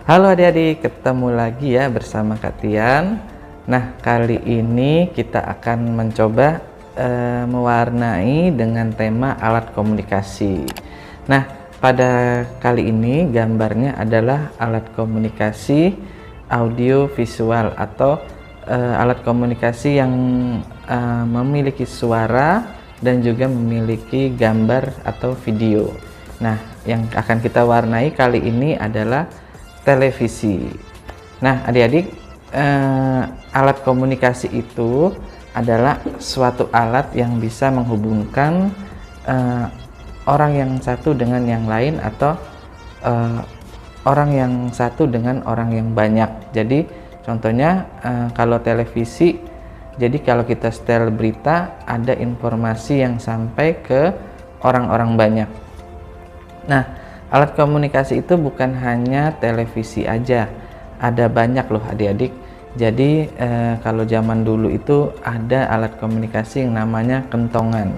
Halo adik-adik, ketemu lagi ya bersama Kak Tian. Nah, kali ini kita akan mencoba mewarnai dengan tema alat komunikasi. Nah, pada kali ini gambarnya adalah alat komunikasi audio visual atau alat komunikasi yang memiliki suara dan juga memiliki gambar atau video. Nah, yang akan kita warnai kali ini adalah televisi. Nah, adik-adik, alat komunikasi itu adalah suatu alat yang bisa menghubungkan orang yang satu dengan yang lain atau orang yang satu dengan orang yang banyak. Jadi, contohnya kalau televisi, jadi kalau kita setel berita, ada informasi yang sampai ke orang-orang banyak. Nah, alat komunikasi itu bukan hanya televisi aja, ada banyak loh adik-adik. Jadi kalau zaman dulu itu ada alat komunikasi yang namanya kentongan.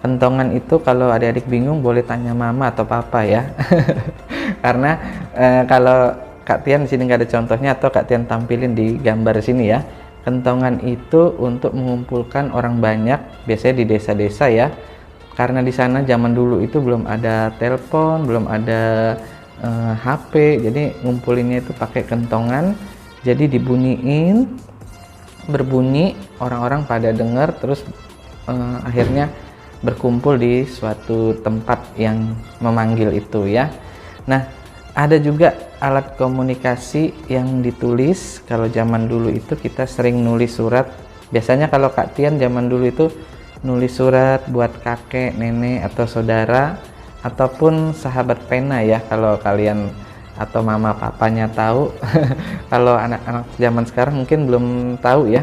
Kentongan itu kalau adik-adik bingung boleh tanya mama atau papa ya. Karena kalau Kak Tian di sini nggak ada contohnya atau Kak Tian tampilin di gambar sini ya. Kentongan itu untuk mengumpulkan orang banyak, biasanya di desa-desa ya. Karena di sana zaman dulu itu belum ada telepon, belum ada HP, jadi ngumpulinnya itu pakai kentongan. Jadi dibunyiin, berbunyi, orang-orang pada dengar, terus akhirnya berkumpul di suatu tempat yang memanggil itu ya. Nah, ada juga alat komunikasi yang ditulis. Kalau zaman dulu itu kita sering nulis surat. Biasanya kalau Kak Tian zaman dulu itu nulis surat buat kakek, nenek, atau saudara, ataupun sahabat pena ya kalau kalian atau mama papanya tahu. Kalau anak-anak zaman sekarang mungkin belum tahu ya.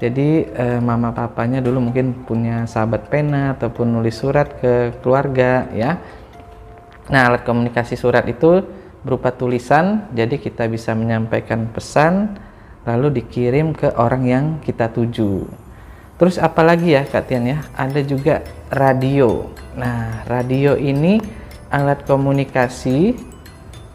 Jadi mama papanya dulu mungkin punya sahabat pena ataupun nulis surat ke keluarga ya. Nah, alat komunikasi surat itu berupa tulisan, jadi kita bisa menyampaikan pesan lalu dikirim ke orang yang kita tuju. Terus apalagi ya Kak Tian ya, ada juga radio. Nah, radio ini alat komunikasi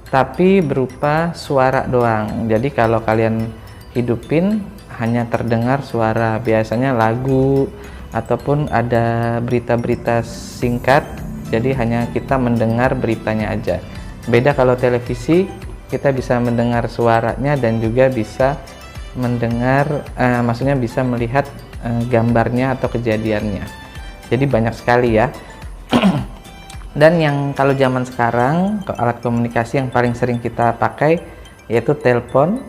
tapi berupa suara doang. Jadi kalau kalian hidupin hanya terdengar suara, biasanya lagu ataupun ada berita-berita singkat. Jadi hanya kita mendengar beritanya aja. Beda kalau televisi, kita bisa mendengar suaranya dan juga bisa mendengar, maksudnya bisa melihat gambarnya atau kejadiannya. Jadi banyak sekali ya. Dan yang kalau zaman sekarang alat komunikasi yang paling sering kita pakai yaitu telepon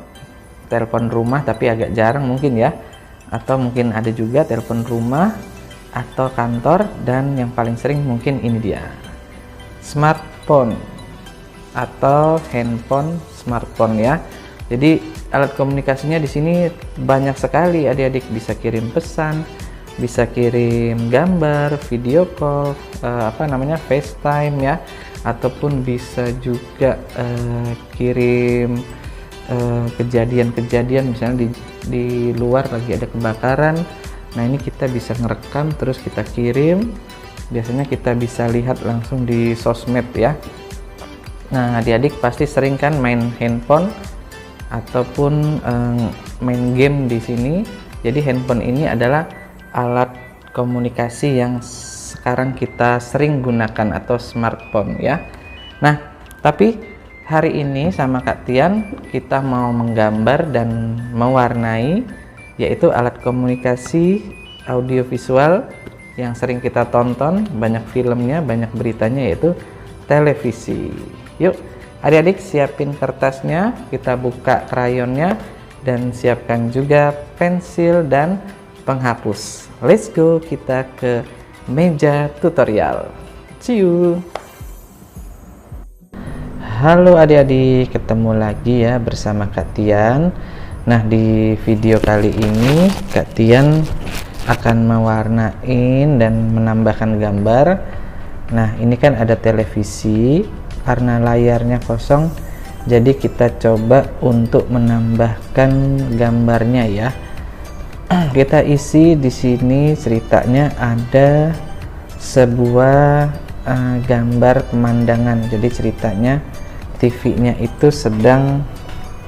rumah, tapi agak jarang mungkin ya, atau mungkin ada juga telepon rumah atau kantor, dan yang paling sering mungkin ini dia, smartphone atau handphone smartphone ya. Jadi alat komunikasinya di sini banyak sekali adik-adik, bisa kirim pesan, bisa kirim gambar, video call, FaceTime ya, ataupun bisa juga kirim kejadian-kejadian, misalnya di luar lagi ada kebakaran. Nah, ini kita bisa ngerekam terus kita kirim. Biasanya kita bisa lihat langsung di sosmed ya. Nah, adik-adik pasti sering kan main handphone ataupun main game di sini. Jadi handphone ini adalah alat komunikasi yang sekarang kita sering gunakan atau smartphone ya. Nah, tapi hari ini sama Kak Tian kita mau menggambar dan mewarnai, yaitu alat komunikasi audiovisual yang sering kita tonton, banyak filmnya, banyak beritanya, yaitu televisi. Yuk adik-adik, siapin kertasnya, kita buka krayonnya, dan siapkan juga pensil dan penghapus. Let's go, kita ke meja tutorial. See you. Halo adik-adik, ketemu lagi ya bersama Kak Tian. Nah, di video kali ini Kak Tian akan mewarnain dan menambahkan gambar. Nah, ini kan ada televisi. Karena layarnya kosong, jadi kita coba untuk menambahkan gambarnya ya. Kita isi di sini, ceritanya ada sebuah gambar pemandangan. Jadi ceritanya TV-nya itu sedang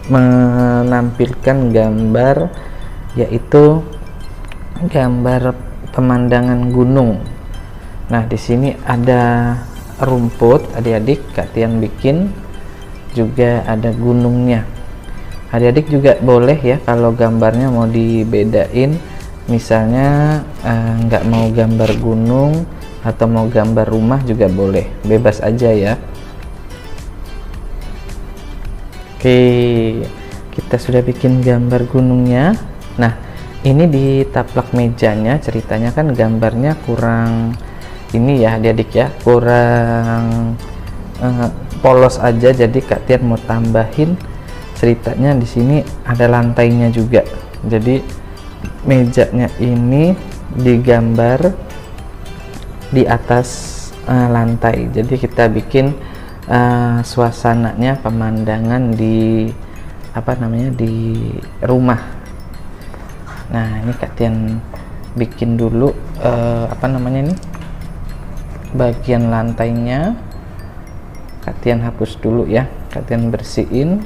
menampilkan gambar, yaitu gambar pemandangan gunung. Nah, di sini ada rumput, adik-adik Kak Tian bikin juga ada gunungnya. Adik-adik juga boleh ya kalau gambarnya mau dibedain, misalnya nggak mau gambar gunung atau mau gambar rumah juga boleh, bebas aja ya. Oke, kita sudah bikin gambar gunungnya. Nah, ini di taplak mejanya, ceritanya kan gambarnya kurang ini ya adik-adik ya, kurang polos aja, jadi Kak Tian mau tambahin ceritanya. Di sini ada lantainya juga, jadi mejanya ini digambar di atas lantai, jadi kita bikin suasananya, pemandangan di di rumah. Nah, ini Kak Tian bikin dulu ini bagian lantainya. Kak Tian hapus dulu ya, Kak Tian bersihin.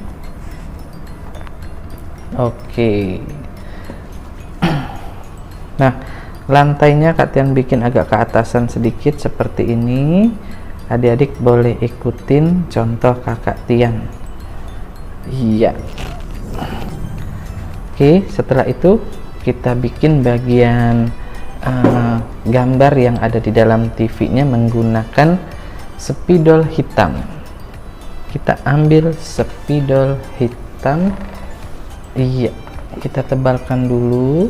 Oke. Nah, lantainya Kak Tian bikin agak ke atasan sedikit seperti ini. Adik-adik boleh ikutin contoh Kakak Tian. Iya. Oke, setelah itu kita bikin bagian gambar yang ada di dalam TV-nya menggunakan spidol hitam. Kita ambil spidol hitam, iya, kita tebalkan dulu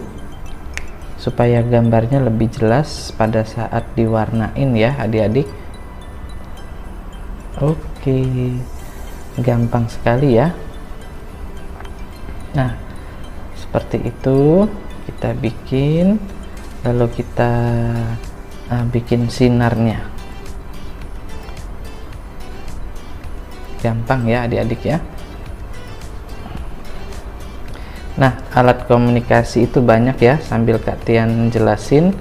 supaya gambarnya lebih jelas pada saat diwarnain ya adik-adik. Oke, gampang sekali ya. Nah, seperti itu kita bikin, lalu kita bikin sinarnya. Gampang ya adik-adik ya. Nah, alat komunikasi itu banyak ya, sambil Kak Tian jelasin.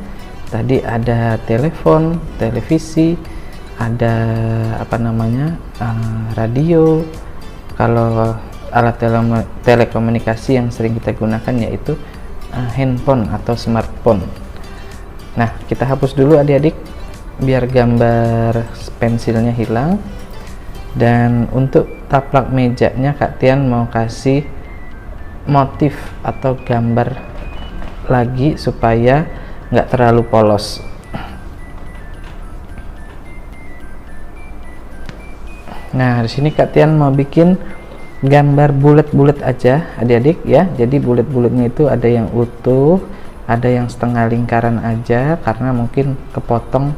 Tadi ada telepon, televisi, ada radio. Kalau alat telekomunikasi yang sering kita gunakan yaitu handphone atau smartphone. Nah, kita hapus dulu adik-adik biar gambar pensilnya hilang. Dan untuk taplak mejanya Kak Tian mau kasih motif atau gambar lagi supaya nggak terlalu polos. Nah, di sini Kak Tian mau bikin gambar bulat-bulat aja adik-adik ya. Jadi bulat-bulatnya itu ada yang utuh, ada yang setengah lingkaran aja karena mungkin kepotong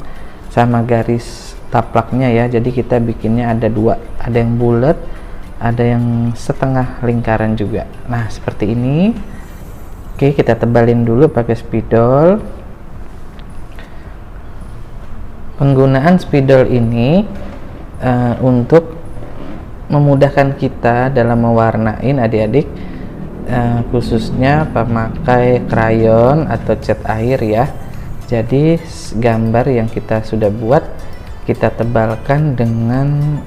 sama garis taplaknya ya. Jadi kita bikinnya ada dua, ada yang bulat, ada yang setengah lingkaran juga. Nah, seperti ini. Oke, kita tebalin dulu pakai spidol. Penggunaan spidol ini untuk memudahkan kita dalam mewarnain adik-adik, khususnya pemakai krayon atau cat air ya. Jadi gambar yang kita sudah buat kita tebalkan dengan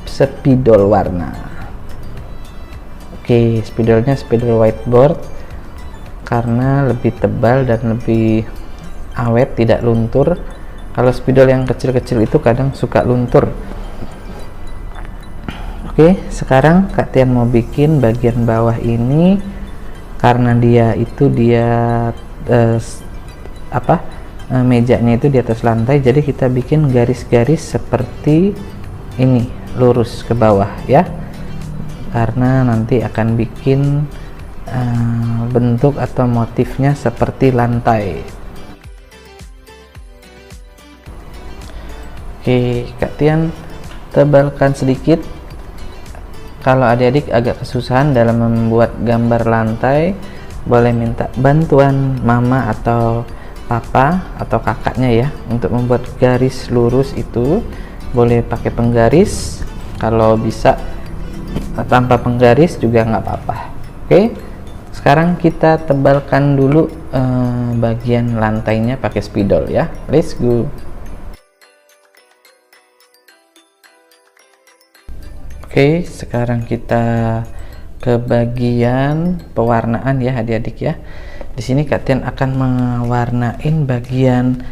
spidol warna. Oke, spidolnya spidol whiteboard karena lebih tebal dan lebih awet, tidak luntur. Kalau spidol yang kecil-kecil itu kadang suka luntur. Oke, sekarang Kak Tian mau bikin bagian bawah ini, karena dia mejanya itu di atas lantai, jadi kita bikin garis-garis seperti ini, lurus ke bawah ya, karena nanti akan bikin bentuk atau motifnya seperti lantai. Oke, Kak Tian tebalkan sedikit. Kalau adik-adik agak kesusahan dalam membuat gambar lantai, boleh minta bantuan mama atau papa atau kakaknya ya untuk membuat garis lurus. Itu boleh pakai penggaris, kalau bisa tanpa penggaris juga nggak apa-apa. Oke, sekarang kita tebalkan dulu bagian lantainya pakai spidol ya. Let's go. Oke, sekarang kita ke bagian pewarnaan ya adik-adik ya. Di sini Kak Tian akan mewarnain bagian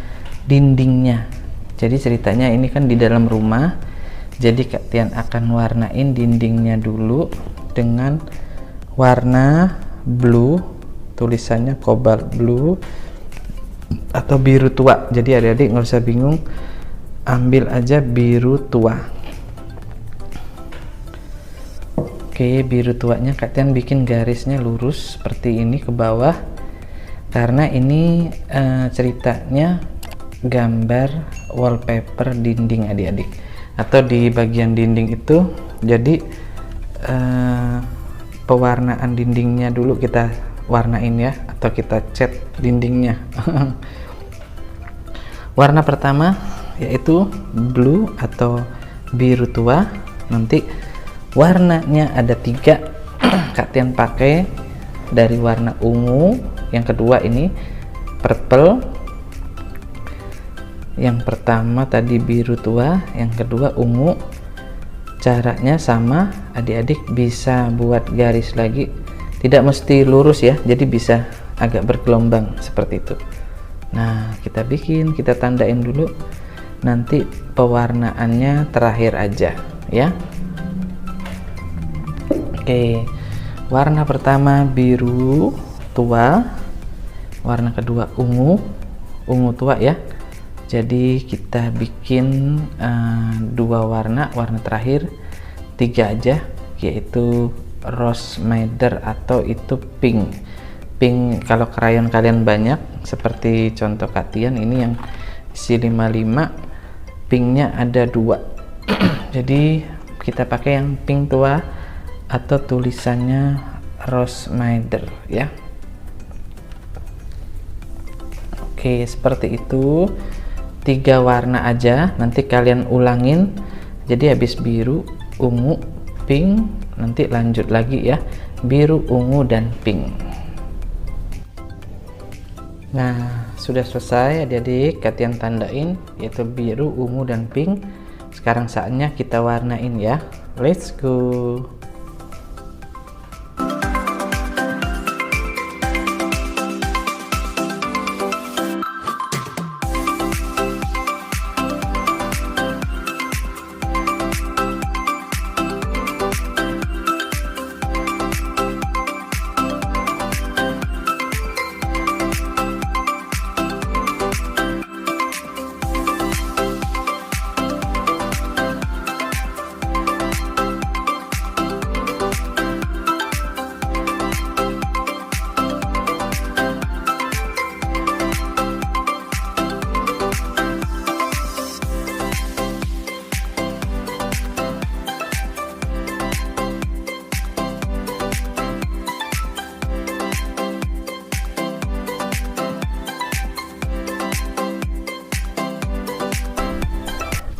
dindingnya. Jadi ceritanya ini kan di dalam rumah. Jadi Kak Tian akan warnain dindingnya dulu dengan warna blue, tulisannya cobalt blue atau biru tua. Jadi adik-adik nggak usah bingung, ambil aja biru tua. Oke, biru tuanya Kak Tian bikin garisnya lurus seperti ini ke bawah, karena ini ceritanya gambar wallpaper dinding adik-adik, atau di bagian dinding itu. Jadi pewarnaan dindingnya dulu kita warnain ya, atau kita cat dindingnya. Warna pertama yaitu blue atau biru tua. Nanti warnanya ada 3 Kak Tian pakai dari warna ungu, yang kedua ini purple, yang pertama tadi biru tua, yang kedua ungu. Caranya sama adik-adik, bisa buat garis lagi, tidak mesti lurus ya, jadi bisa agak bergelombang seperti itu. Nah, kita tandain dulu, nanti pewarnaannya terakhir aja ya. Oke, warna pertama biru tua, warna kedua ungu tua ya. Jadi kita bikin 2 warna terakhir 3 aja, yaitu rose madder atau itu pink. Kalau krayon kalian banyak seperti contoh Kak Tian ini yang isi 55, pinknya ada 2. Jadi kita pakai yang pink tua atau tulisannya rose madder ya. Oke, seperti itu, 3 warna aja, nanti kalian ulangin. Jadi habis biru, ungu, pink, nanti lanjut lagi ya, biru, ungu, dan pink. Nah, sudah selesai adik-adik, Kak Tian tandain yaitu biru, ungu, dan pink. Sekarang saatnya kita warnain ya. Let's go.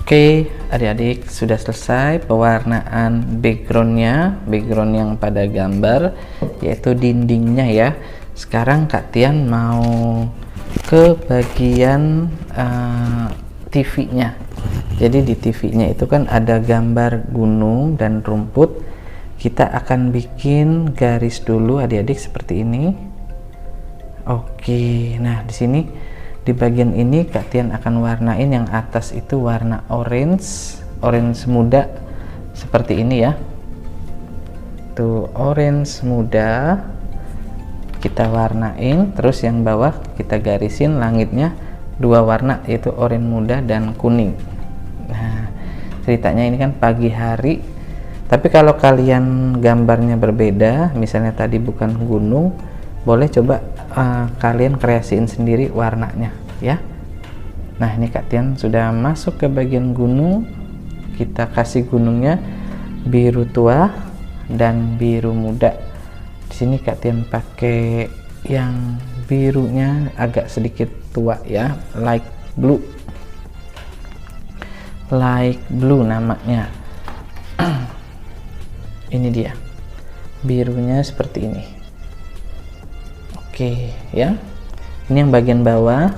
Oke adik-adik, sudah selesai pewarnaan background yang pada gambar, yaitu dindingnya ya. Sekarang Kak Tian mau ke bagian TV-nya. Jadi di TV-nya itu kan ada gambar gunung dan rumput. Kita akan bikin garis dulu adik-adik seperti ini. Oke, nah di sini di bagian ini Kak Tian akan warnain yang atas itu warna orange muda seperti ini ya. Tuh, orange muda kita warnain, terus yang bawah kita garisin langitnya 2 warna yaitu orange muda dan kuning. Nah, ceritanya ini kan pagi hari. Tapi kalau kalian gambarnya berbeda, misalnya tadi bukan gunung, boleh coba kalian kreasiin sendiri warnanya ya. Nah, ini Kak Tian sudah masuk ke bagian gunung. Kita kasih gunungnya biru tua dan biru muda. Di sini Kak Tian pakai yang birunya agak sedikit tua ya, light blue namanya. Ini dia birunya seperti ini. Oke ya, ini yang bagian bawah.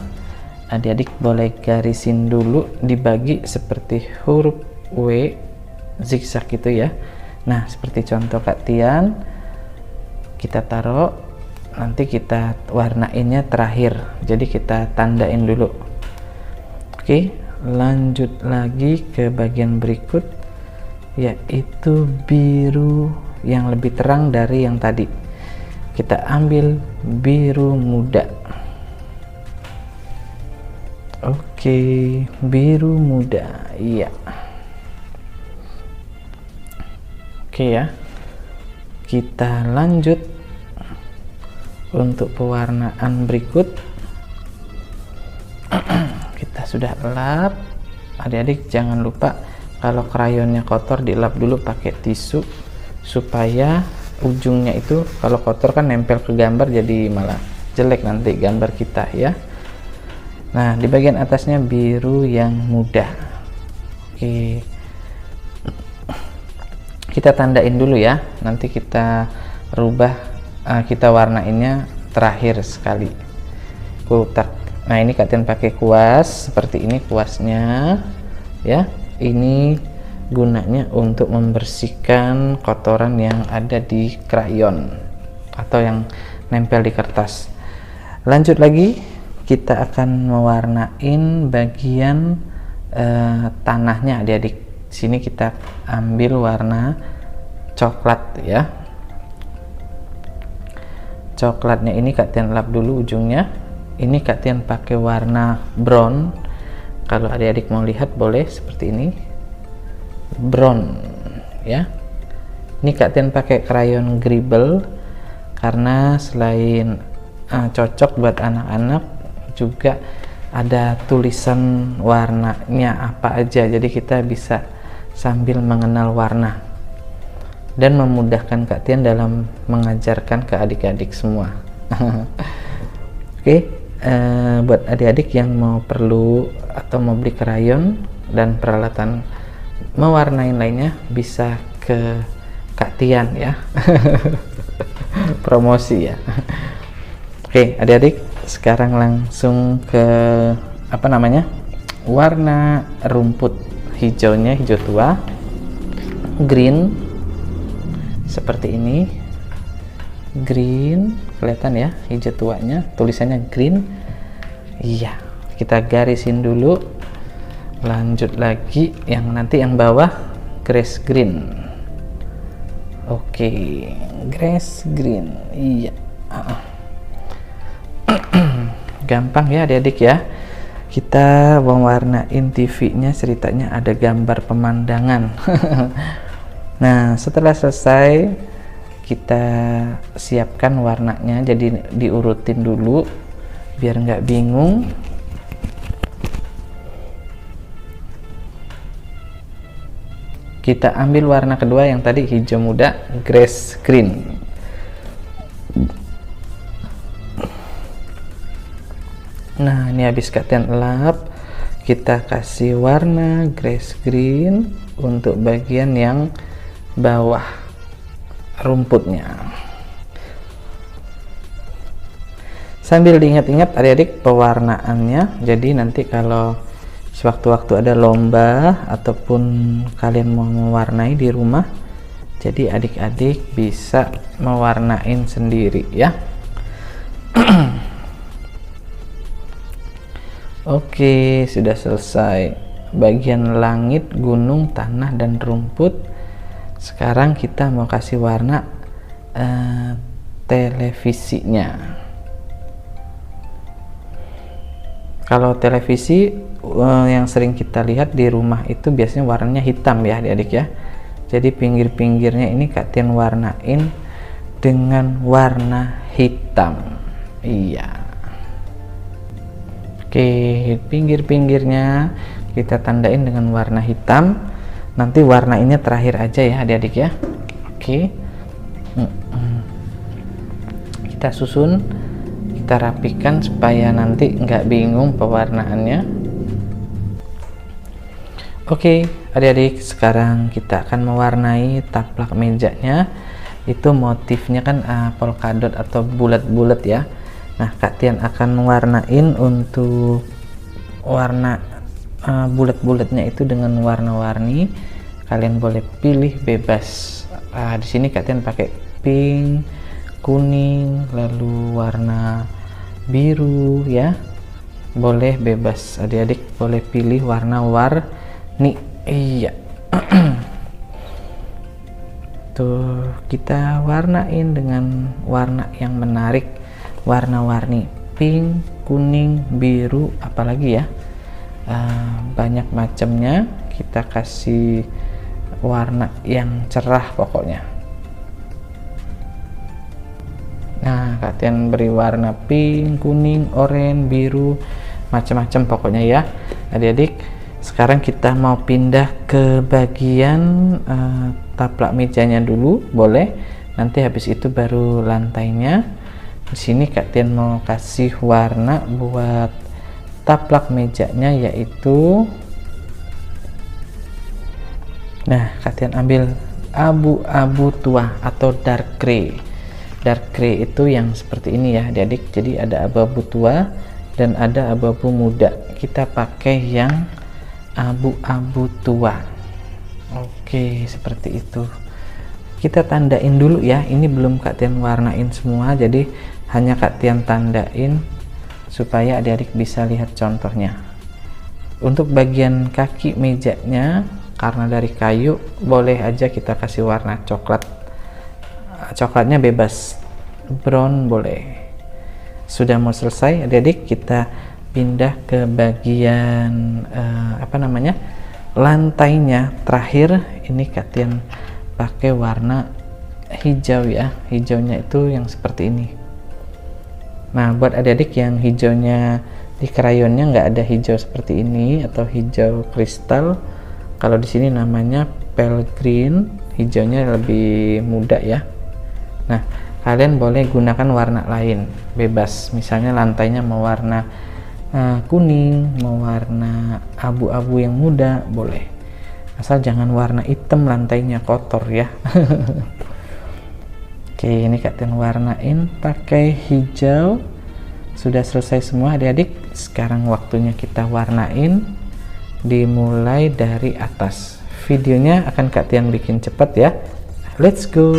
Adik-adik boleh garisin dulu, dibagi seperti huruf W zigzag gitu ya. Nah, seperti contoh Kak Tian, kita taruh, nanti kita warnainnya terakhir, jadi kita tandain dulu. Oke, lanjut lagi ke bagian berikut, yaitu biru yang lebih terang dari yang tadi. Kita ambil biru muda. Oke, biru muda, iya. Oke ya, kita lanjut untuk pewarnaan berikut. Kita sudah lap. Adik-adik jangan lupa kalau krayonnya kotor dilap dulu pakai tisu, supaya ujungnya itu kalau kotor kan nempel ke gambar, jadi malah jelek nanti gambar kita ya. Nah, di bagian atasnya biru yang muda. Oke, kita tandain dulu ya, nanti kita rubah, kita warnainnya terakhir sekali. Nah, ini Kak Tian pakai kuas seperti ini, kuasnya ya. Ini gunanya untuk membersihkan kotoran yang ada di krayon atau yang nempel di kertas. Lanjut lagi, kita akan mewarnain bagian tanahnya adik-adik. Sini kita ambil warna coklat ya. Coklatnya ini Kak Tian lap dulu ujungnya. Ini Kak Tian pakai warna brown. Kalau adik-adik mau lihat boleh seperti ini, brown ya. Ini Kak Tian pakai krayon Gribble karena selain cocok buat anak-anak, juga ada tulisan warnanya apa aja, jadi kita bisa sambil mengenal warna dan memudahkan Kak Tian dalam mengajarkan ke adik-adik semua. Oke, buat adik-adik yang mau perlu atau mau beli krayon dan peralatan mewarnai lainnya, bisa ke Kak Tian ya. Promosi ya. Oke adik-adik, sekarang langsung ke warna rumput. Hijaunya hijau tua, green seperti ini, green, kelihatan ya hijau tuanya, tulisannya green. Iya, kita garisin dulu. Lanjut lagi, yang nanti yang bawah grass green. Oke, grass green, iya. Gampang ya adik-adik ya. Kita mewarnain TV-nya, ceritanya ada gambar pemandangan. Nah, setelah selesai kita siapkan warnanya, jadi diurutin dulu biar nggak bingung. Kita ambil warna kedua yang tadi hijau muda, grass green. Nah, ini habis Kak Tian lap, kita kasih warna grass green untuk bagian yang bawah rumputnya. Sambil diingat-ingat adik-adik pewarnaannya, jadi nanti kalau sewaktu-waktu ada lomba ataupun kalian mau mewarnai di rumah, jadi adik-adik bisa mewarnain sendiri ya. Oke, sudah selesai bagian langit, gunung, tanah, dan rumput. Sekarang kita mau kasih warna televisinya. Kalau televisi yang sering kita lihat di rumah itu biasanya warnanya hitam ya adik-adik ya. Jadi pinggir-pinggirnya ini Kak Tian warnain dengan warna hitam. Iya. Oke, pinggir-pinggirnya kita tandain dengan warna hitam. Nanti warnainnya terakhir aja ya adik-adik ya. Oke, kita susun, kita rapikan supaya nanti nggak bingung pewarnaannya. Oke adik-adik, sekarang kita akan mewarnai taplak mejanya. Itu motifnya kan polkadot atau bulat-bulat ya. Nah, Kak Tian akan mewarnain untuk warna bulat-bulatnya itu dengan warna-warni. kalian boleh pilih bebas. Di sini kalian pakai pink, kuning, lalu warna biru ya, boleh bebas, adik-adik boleh pilih warna-warni. Iya. Tuh, kita warnain dengan warna yang menarik, warna-warni pink, kuning, biru, apalagi ya, banyak macamnya. Kita kasih warna yang cerah pokoknya. Nah, kalian beri warna pink, kuning, oranye, biru, macam-macam pokoknya ya adik-adik. Sekarang kita mau pindah ke bagian taplak mejanya dulu, boleh. Nanti habis itu baru lantainya. Di sini kalian mau kasih warna buat taplak mejanya, yaitu, nah, kalian ambil abu-abu tua atau dark gray. Dark gray itu yang seperti ini ya adik-adik. Jadi ada abu-abu tua dan ada abu-abu muda. Kita pakai yang abu-abu tua. Oke, seperti itu. Kita tandain dulu ya. Ini belum kalian warnain semua, jadi hanya kalian tandain supaya adik-adik bisa lihat contohnya. Untuk bagian kaki mejanya, karena dari kayu, boleh aja kita kasih warna coklat. Coklatnya bebas, brown boleh. Sudah mau selesai adik-adik, kita pindah ke bagian lantainya. Terakhir ini kalian pakai warna hijau ya. Hijaunya itu yang seperti ini. Nah, buat adik-adik yang hijaunya di krayonnya nggak ada hijau seperti ini atau hijau kristal, kalau di sini namanya pale green, hijaunya lebih muda ya. Nah, kalian boleh gunakan warna lain, bebas. Misalnya lantainya mau warna kuning, mau warna abu-abu yang muda, boleh. Asal jangan warna hitam, lantainya kotor ya. Oke, ini kalian warnain pakai hijau. Sudah selesai semua adik-adik. Sekarang waktunya kita warnain, dimulai dari atas. Videonya akan kalian bikin cepat ya. Let's go.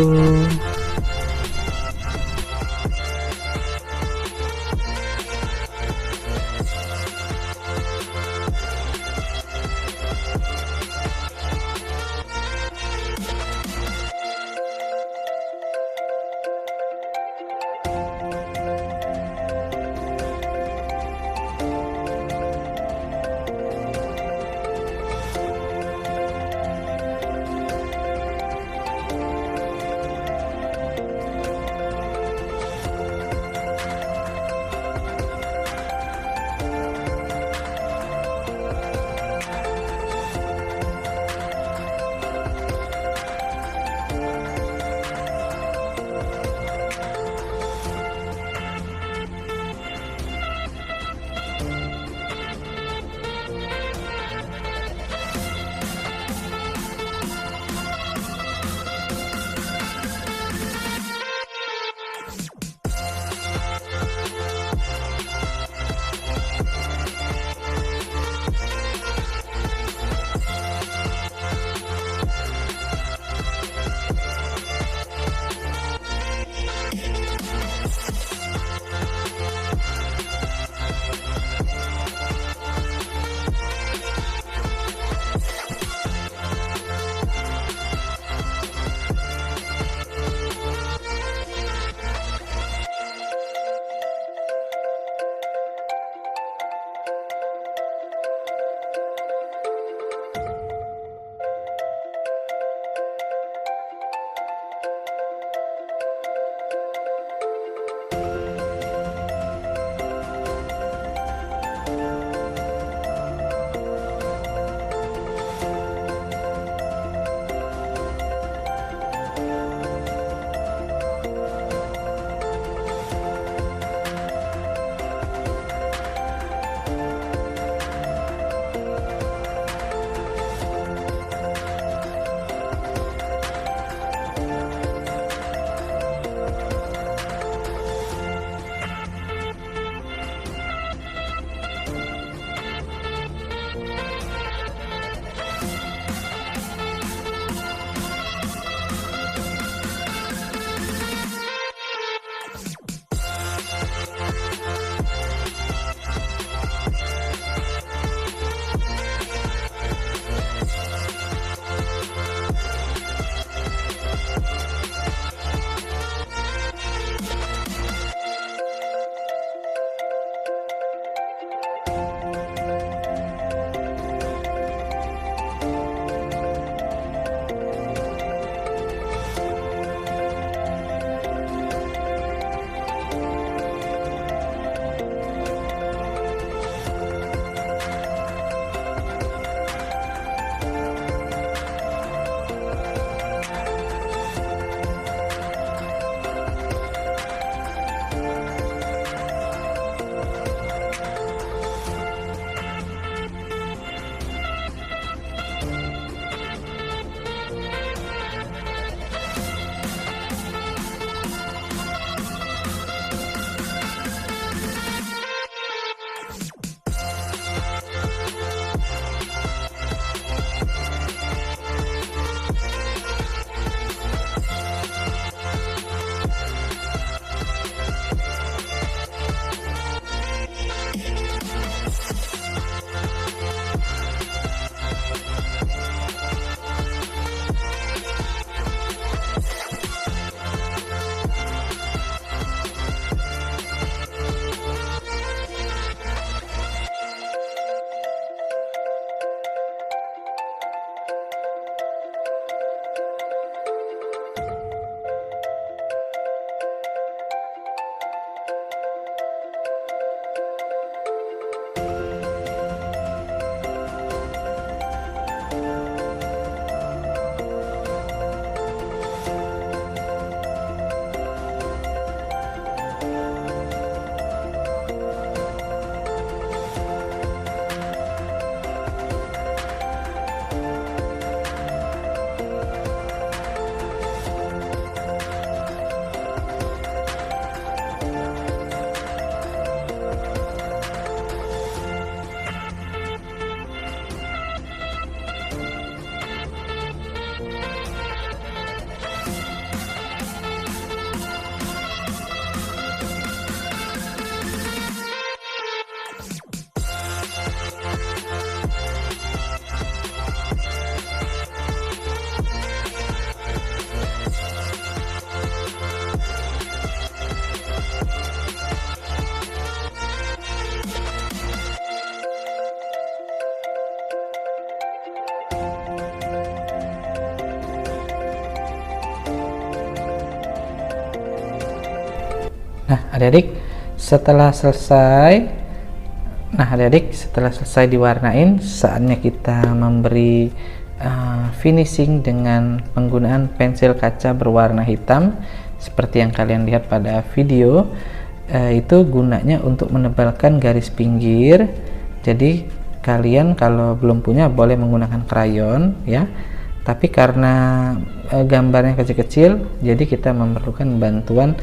Nah, adik-adik setelah selesai diwarnain, saatnya kita memberi finishing dengan penggunaan pensil kaca berwarna hitam seperti yang kalian lihat pada video. Itu gunanya untuk menebalkan garis pinggir. Jadi kalian kalau belum punya boleh menggunakan krayon ya, tapi karena gambarnya kecil-kecil, jadi kita memerlukan bantuan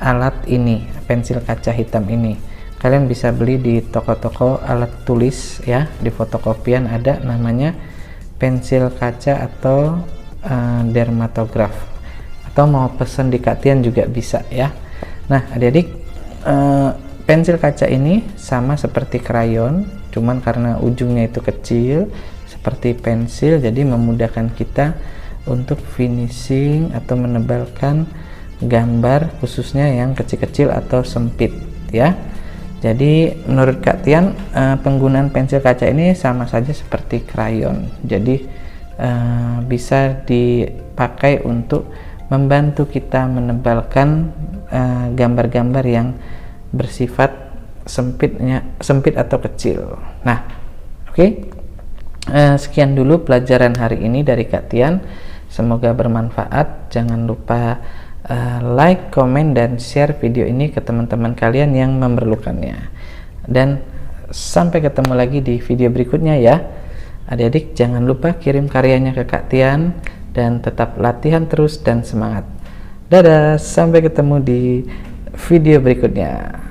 alat ini, pensil kaca hitam ini. Kalian bisa beli di toko-toko alat tulis ya, di fotokopian ada namanya pensil kaca atau dermatograf, atau mau pesen di Kak Tian juga bisa ya. Nah adik-adik, pensil kaca ini sama seperti krayon, cuman karena ujungnya itu kecil seperti pensil, jadi memudahkan kita untuk finishing atau menebalkan gambar khususnya yang kecil-kecil atau sempit ya. Jadi menurut Kak Tian, penggunaan pensil kaca ini sama saja seperti krayon, jadi bisa dipakai untuk membantu kita menebalkan gambar-gambar yang bersifat sempit atau kecil. Nah oke. Sekian dulu pelajaran hari ini dari Kak Tian, semoga bermanfaat. Jangan lupa like, komen, dan share video ini ke teman-teman kalian yang memerlukannya. Dan sampai ketemu lagi di video berikutnya ya. Adik-adik jangan lupa kirim karyanya ke Kak Tian, dan tetap latihan terus dan semangat. Dadah, sampai ketemu di video berikutnya.